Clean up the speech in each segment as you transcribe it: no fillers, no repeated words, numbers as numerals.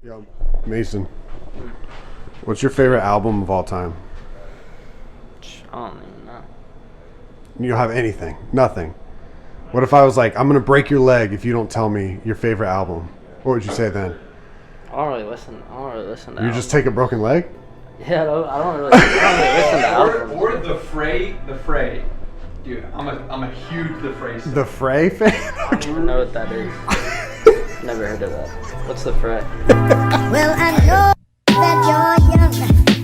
Yo, Mason, what's your favorite album of all time? I don't even know. You don't have anything? Nothing? What if I was like, I'm going to break your leg if you don't tell me your favorite album? What would you say then? I don't really listen to You albums. just take a broken leg? Yeah, I don't really listen to albums. Or the Fray. Dude, I'm a huge The Fray fan. The Fray fan? I don't even know what that is. Never heard of that. What's the Fray? Well, I know that you're young,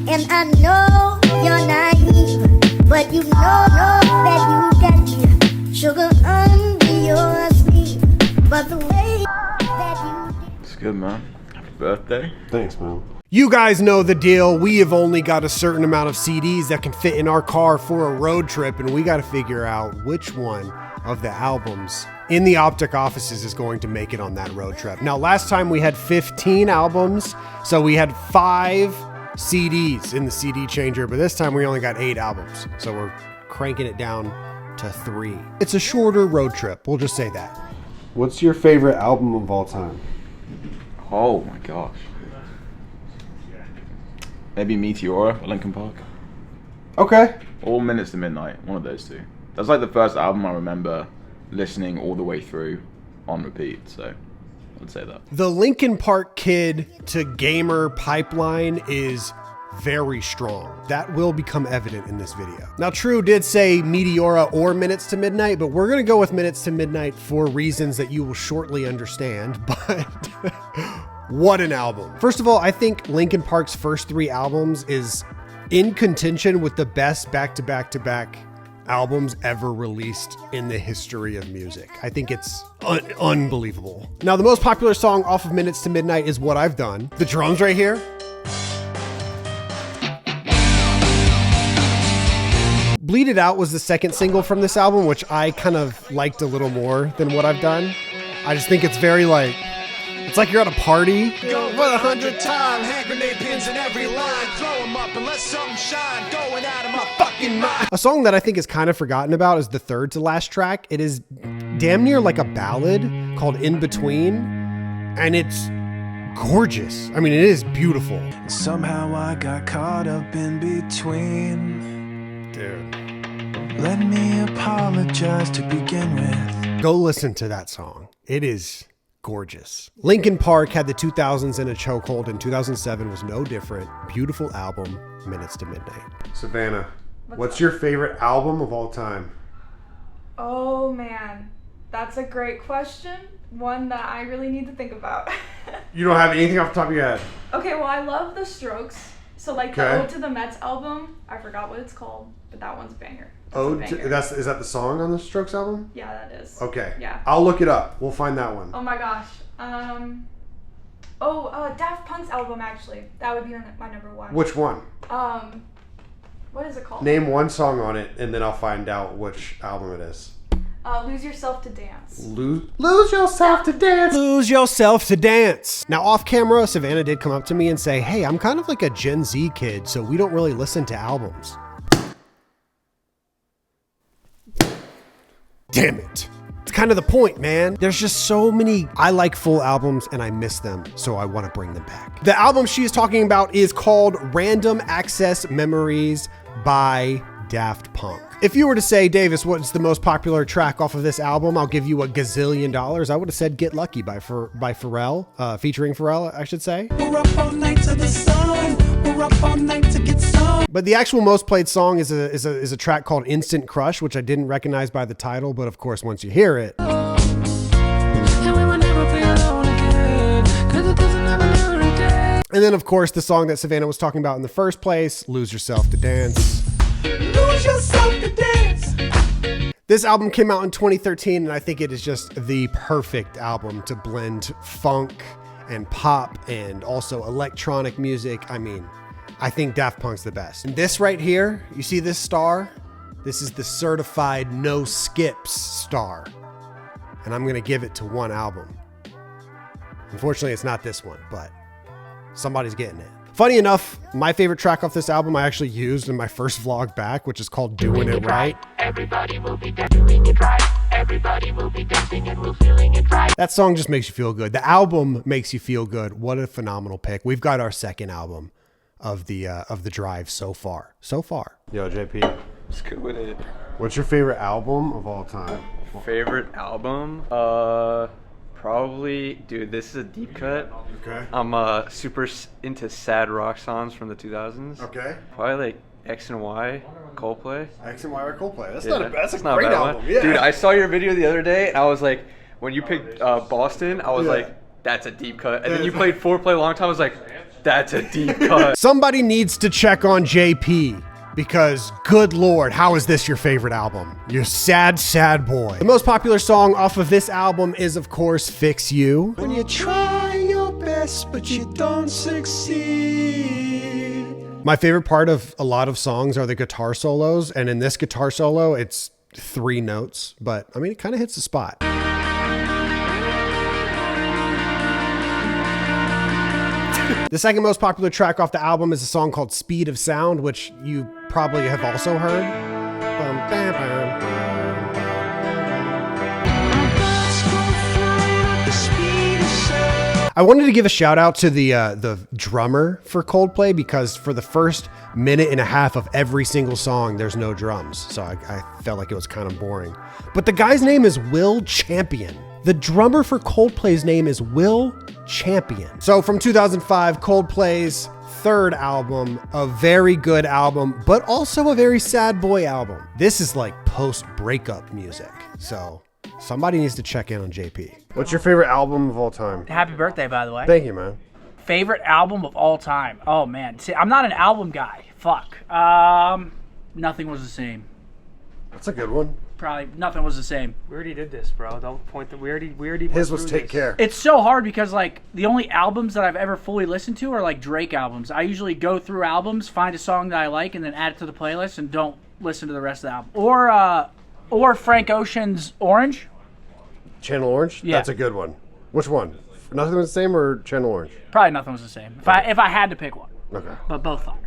and I know you're naive, but you know that you got sugar under your sleeve. But the way that you It's good, man. Happy birthday. Thanks, man. You guys know the deal. We have only got a certain amount of CDs that can fit in our car for a road trip, and we got to figure out which one of the albums in the Optic offices is going to make it on that road trip. Now, last time we had 15 albums, so we had 5 CDs in the CD changer, but this time we only got 8 albums, so we're cranking it down to 3. It's a shorter road trip, we'll just say that. What's your favorite album of all time? Oh my gosh. Maybe Meteora or Linkin Park. Okay. Or Minutes to Midnight. One of those two. That's like the first album I remember listening all the way through on repeat. So I'd say that. The Linkin Park kid to gamer pipeline is very strong. That will become evident in this video. Now, True did say Meteora or Minutes to Midnight, but we're going to go with Minutes to Midnight for reasons that you will shortly understand, but what an album. First of all, I think Linkin Park's first 3 albums is in contention with the best back-to-back-to-back albums ever released in the history of music. I think it's unbelievable. Now, the most popular song off of Minutes to Midnight is What I've Done. The drums right here. Bleed It Out was the second single from this album, which I kind of liked a little more than What I've Done. I just think it's very like, it's like you're at a party. Go 100 times, hand grenade pins in every line, throw them up and let something shine, going out of my fucking mind. A song that I think is kind of forgotten about is the third to last track. It is damn near like a ballad called In Between, and it's gorgeous. I mean, it is beautiful. Somehow I got caught up in between. Dude. Let me apologize to begin with. Go listen to that song. It is gorgeous. Linkin Park had the 2000s in a chokehold, and 2007 was no different. Beautiful album, Minutes to Midnight. Savannah, what's your favorite album of all time? Oh man, that's a great question. One that I really need to think about. You don't have anything off the top of your head? Okay, well I love The Strokes. So like the Ode to the Mets album, I forgot what it's called, but that one's a banger. Is that the song on the Strokes album? Yeah, that is. Okay. Yeah. I'll look it up. We'll find that one. Oh my gosh. Daft Punk's album actually. That would be my number 1. Which one? What is it called? Name one song on it, and then I'll find out which album it is. Lose Yourself to Dance. Lose yourself to dance. Lose yourself to dance. Now, off camera, Savannah did come up to me and say, hey, I'm kind of like a Gen Z kid, so we don't really listen to albums. Damn it. It's kind of the point, man. There's just so many. I like full albums and I miss them, so I want to bring them back. The album she is talking about is called Random Access Memories by Daft Punk. If you were to say, Davis, what's the most popular track off of this album? I'll give you $1 gazillion. I would have said Get Lucky by Pharrell, featuring Pharrell, I should say. We're up all night to the sun. We're up all night to get some. But the actual most played song is a track called Instant Crush, which I didn't recognize by the title, but of course, once you hear it. And then, of course, the song that Savannah was talking about in the first place, Lose Yourself to Dance. Lose yourself to dance. This album came out in 2013, and I think it is just the perfect album to blend funk and pop and also electronic music. I mean, I think Daft Punk's the best. And this right here, you see this star? This is the certified no skips star. And I'm gonna give it to one album. Unfortunately, it's not this one, but somebody's getting it. Funny enough, my favorite track off this album I actually used in my first vlog back, which is called Doing It Right. Everybody will be doing it right. That song just makes you feel good. The album makes you feel good. What a phenomenal pick. We've got our second album of the drive so far. Yo, JP, Let's go with it. what's your favorite album of all time? Favorite album? Probably, dude, this is a deep cut. Okay. I'm super into sad rock songs from the 2000s. Okay. Probably like X and Y, Coldplay. X and Y or Coldplay. That's Yeah, that's a not great bad album. one. Yeah. Dude, I saw your video the other day, and I was like, when you picked Boston, I was Yeah. like, that's a deep cut. And then you played Foreplay a long time, I was like, that's a deep cut. Somebody needs to check on JP because good Lord, how is this your favorite album? You're sad boy. The most popular song off of this album is of course Fix You. When you try your best, but you don't succeed. My favorite part of a lot of songs are the guitar solos. And in this guitar solo, it's 3 notes, but I mean, it kind of hits the spot. The second most popular track off the album is a song called Speed of Sound, which you probably have also heard. I wanted to give a shout out to the drummer for Coldplay because for the first minute and a half of every single song, there's no drums. So I felt like it was kind of boring. But the guy's name is Will Champion. The drummer for Coldplay's name is Will Champion. So from 2005, Coldplay's third album, a very good album, but also a very sad boy album. This is like post-breakup music. So somebody needs to check in on JP. What's your favorite album of all time? Happy birthday, by the way. Thank you, man. Favorite album of all time. Oh man, see, I'm not an album guy. Fuck. Nothing Was the Same. That's a good one. Probably Nothing Was the Same. We already did this, bro. Don't point that. We already. His went was through Take this. Care. It's so hard because like the only albums that I've ever fully listened to are like Drake albums. I usually go through albums, find a song that I like, and then add it to the playlist, and don't listen to the rest of the album. Or Frank Ocean's Orange. Channel Orange? Yeah. That's a good one. Which one? Nothing Was the Same or Channel Orange? Probably Nothing Was the Same. If I had to pick one. Okay. But both fire.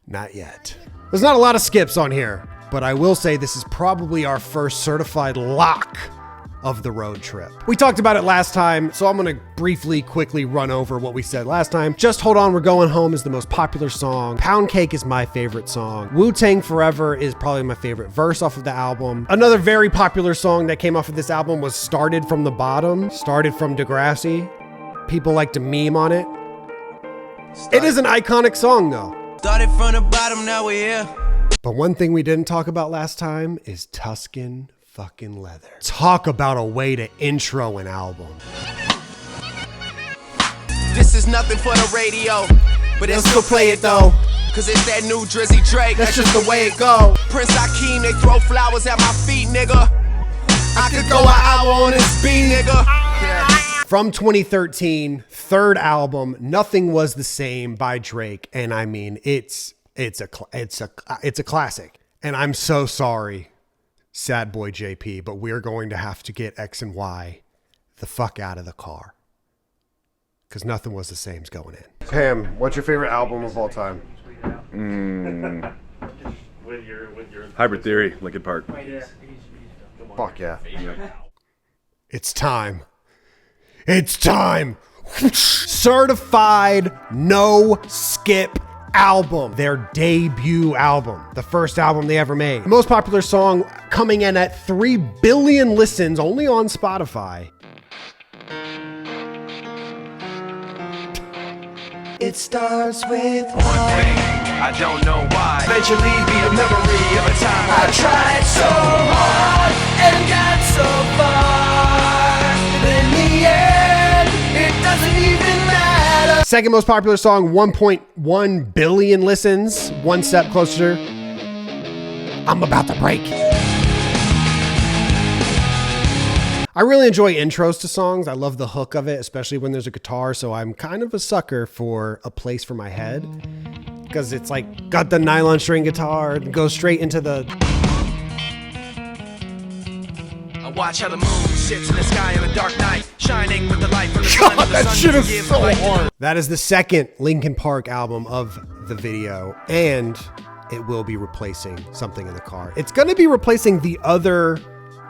Not yet. There's not a lot of skips on here, but I will say this is probably our first certified lock of the road trip. We talked about it last time, so I'm gonna quickly run over what we said last time. Just Hold On, We're Going Home is the most popular song. Pound Cake is my favorite song. Wu-Tang Forever is probably my favorite verse off of the album. Another very popular song that came off of this album was Started From the Bottom, Started from Degrassi. People like to meme on it. It is an iconic song though. Started from the bottom, now we're here. But one thing we didn't talk about last time is Tuscan fucking Leather. Talk about a way to intro an album. This is nothing for the radio, but Let's still play it though. Cause it's that new Drizzy Drake. That's just the way it go. Prince Akeem, they throw flowers at my feet, nigga. I could go an hour on this beat, nigga. Yeah. From 2013, third album, Nothing Was the Same by Drake, and I mean it's a classic. And I'm so sorry, sad boy JP, but we're going to have to get X and Y the fuck out of the car because Nothing Was the Same's going in. Pam, what's your favorite album of all time? Hybrid Theory, Linkin Park. Fuck yeah. It's time. It's time. Certified no skip album. Their debut album. The first album they ever made. The most popular song coming in at 3 billion listens only on Spotify. It starts with one thing, I don't know why. Eventually be a memory of a time I tried so hard and got so far. In the end, it doesn't even matter. Second most popular song, 1.1 billion listens. One step closer. I'm about to break. I really enjoy intros to songs. I love the hook of it, especially when there's a guitar. So I'm kind of a sucker for A Place for My Head because it's like got the nylon string guitar and goes straight into the. I watch how the moon sits in the sky in the dark night, shining with the light from the sun. God, The that sun shit to is give so light. hard. That is the second Linkin Park album of the video and it will be replacing something in the car. It's going to be replacing the other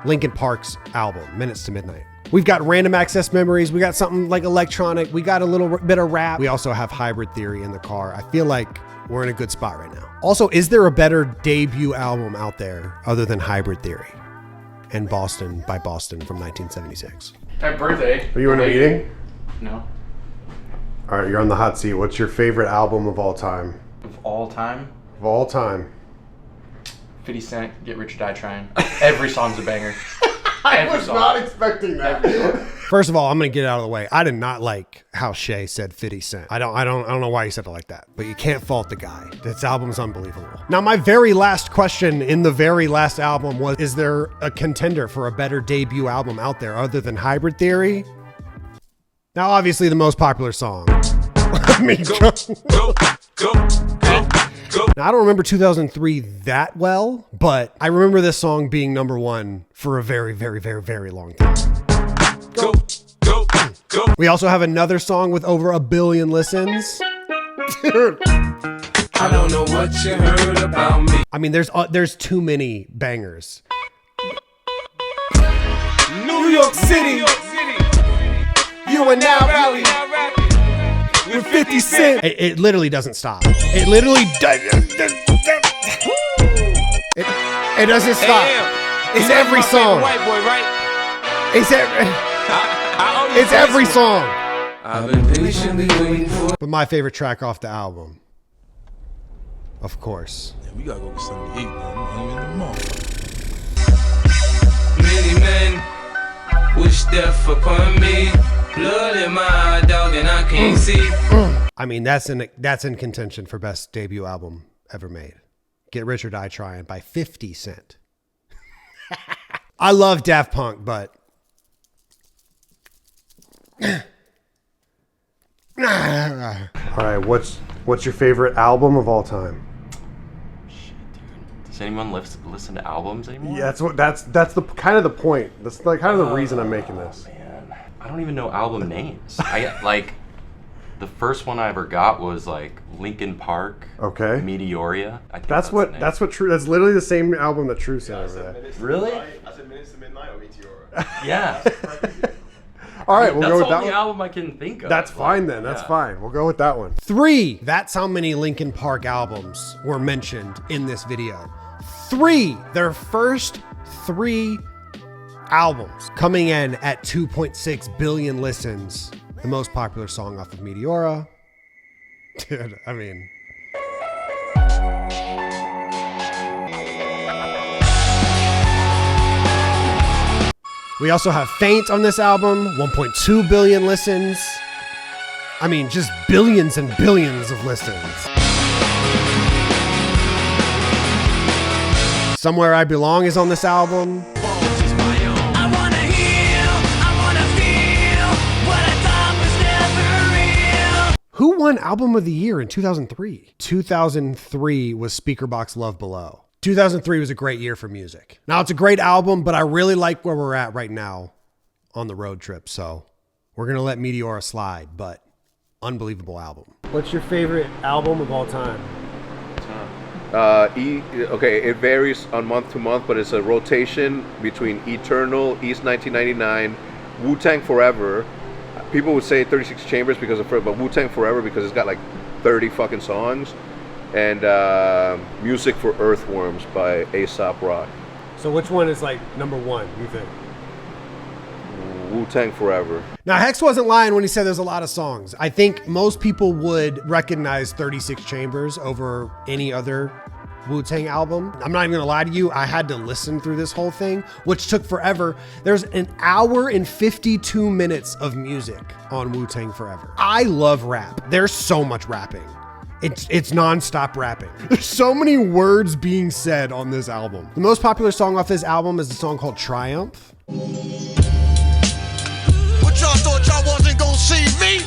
Linkin Park's album, Minutes to Midnight. We've got Random Access Memories. We got something like electronic. We got a little bit of rap. We also have Hybrid Theory in the car. I feel like we're in a good spot right now. Also, is there a better debut album out there other than Hybrid Theory and Boston by Boston from 1976? Happy birthday. Are you in a meeting? No. All right, you're on the hot seat. What's your favorite album of all time? Of all time? Of all time. 50 Cent, Get Rich or Die Trying. Every song's a banger. I was not expecting that. First of all, I'm gonna get it out of the way. I did not like how Shay said 50 Cent. I don't know why he said it like that, but you can't fault the guy. This album's unbelievable. Now, my very last question in the very last album was, is there a contender for a better debut album out there other than Hybrid Theory? Now, obviously, the most popular song. Let me go. Now, I don't remember 2003 that well, but I remember this song being number one for a very, very, very, very long time. Go. We also have another song with over 1 billion listens. I don't know what you heard about me. I mean, there's too many bangers. New York City. You are now rapping with 50 Cent. It literally doesn't stop. It literally does. It doesn't stop. It's every song. White boy, right? It's every song. I've been patiently waiting for. But my favorite track off the album, of course. Yeah, we gotta go get something to eat, man. I'm in the mall. Many men wish death upon me. Blood in my dog and I can't see. I mean, that's in contention for best debut album ever made. Get Rich or Die Trying by 50 Cent. I love Daft Punk, but all right, what's your favorite album of all time? Shit, dude. Does anyone listen to albums anymore? Yeah, that's the kind of the point. That's like kind of the reason I'm making this. Man. I don't even know album names. I like the first one I ever got was like Linkin Park. Okay. Meteora. I think that's what True. That's literally the same album that True said over there. Really? I said Minutes to Midnight or Meteora. Yeah. All right, we'll go with that one. That's the only album I can think of. That's fine then. That's fine. We'll go with that one. 3. That's how many Linkin Park albums were mentioned in this video. 3. Their first 3 albums coming in at 2.6 billion listens. The most popular song off of Meteora. Dude, I mean. We also have Faint on this album, 1.2 billion listens. I mean, just billions and billions of listens. Somewhere I Belong is on this album. Who won Album of the Year in 2003? 2003 was Speakerboxx Love Below. 2003 was a great year for music. Now, it's a great album, but I really like where we're at right now on the road trip. So we're going to let Meteora slide, but unbelievable album. What's your favorite album of all time? Okay, it varies on month to month, but it's a rotation between Eternal, East 1999, Wu-Tang Forever. People would say 36 Chambers because of, but Wu-Tang Forever because it's got like 30 fucking songs, and Music for Earthworms by A$AP Rock. So which one is like number one, you think? Wu-Tang Forever. Now, Hex wasn't lying when he said there's a lot of songs. I think most people would recognize 36 Chambers over any other Wu-Tang album. I'm not even gonna lie to you, I had to listen through this whole thing, which took forever. There's an hour and 52 minutes of music on Wu-Tang Forever. I love rap. There's so much rapping. It's non-stop rapping. There's so many words being said on this album. The most popular song off this album is a song called Triumph. What y'all thought y'all wasn't gonna see me?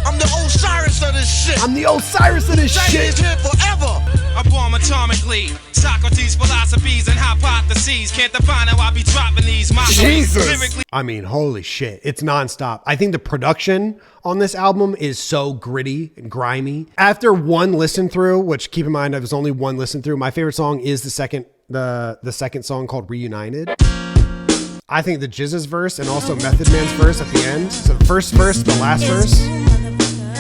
I'm the Osiris of this shit. I'm the Osiris of this shit. Is here forever. I bomb atomically. Socrates' philosophies and hypotheses. Can't define how I be dropping these. My lyrically. I mean, holy shit. It's nonstop. I think the production on this album is so gritty and grimy. After one listen through, which keep in mind, I was only one listen through, my favorite song is the second song called Reunited. I think the ggas verse and also Method Man's verse at the end, so the first verse to the last verse,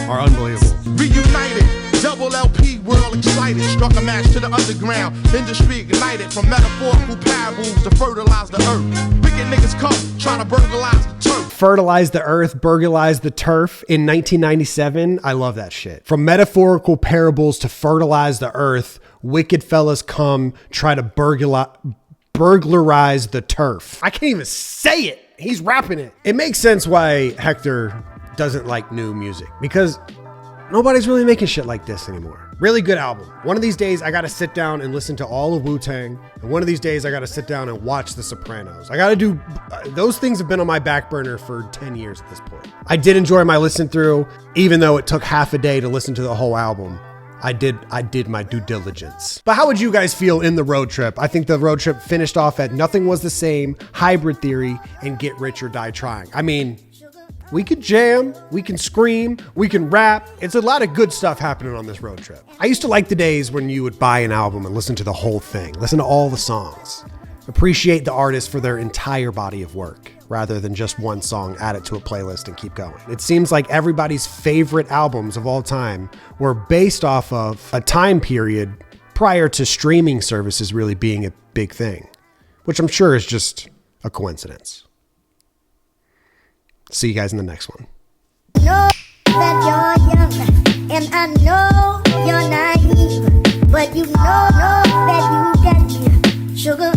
are unbelievable. Reunited, double LP, world excited. Struck a match to the underground, industry ignited. From metaphorical parables to fertilize the earth. Wicked niggas come, trying to burglarize the turf. Fertilize the earth, burglarize the turf in 1997. I love that shit. From metaphorical parables to fertilize the earth, wicked fellas come, try to burglarize the turf. I can't even say it. He's rapping it. It makes sense why Hector doesn't like new music, because nobody's really making shit like this anymore. Really good album. One of these days I gotta sit down and listen to all of Wu-Tang, and one of these days I gotta sit down and watch The Sopranos. I gotta do, those things have been on my back burner for 10 years at this point. I did enjoy my listen through, even though it took half a day to listen to the whole album. I did my due diligence. But how would you guys feel in the road trip? I think the road trip finished off at Nothing Was the Same, Hybrid Theory, and Get Rich or Die Trying. I mean, we could jam, we can scream, we can rap. It's a lot of good stuff happening on this road trip. I used to like the days when you would buy an album and listen to the whole thing, listen to all the songs. Appreciate the artist for their entire body of work, rather than just one song, add it to a playlist and keep going. It seems like everybody's favorite albums of all time were based off of a time period prior to streaming services really being a big thing, which I'm sure is just a coincidence. See you guys in the next one. Know that you're young, and I know you're naive, but you know that you got sugar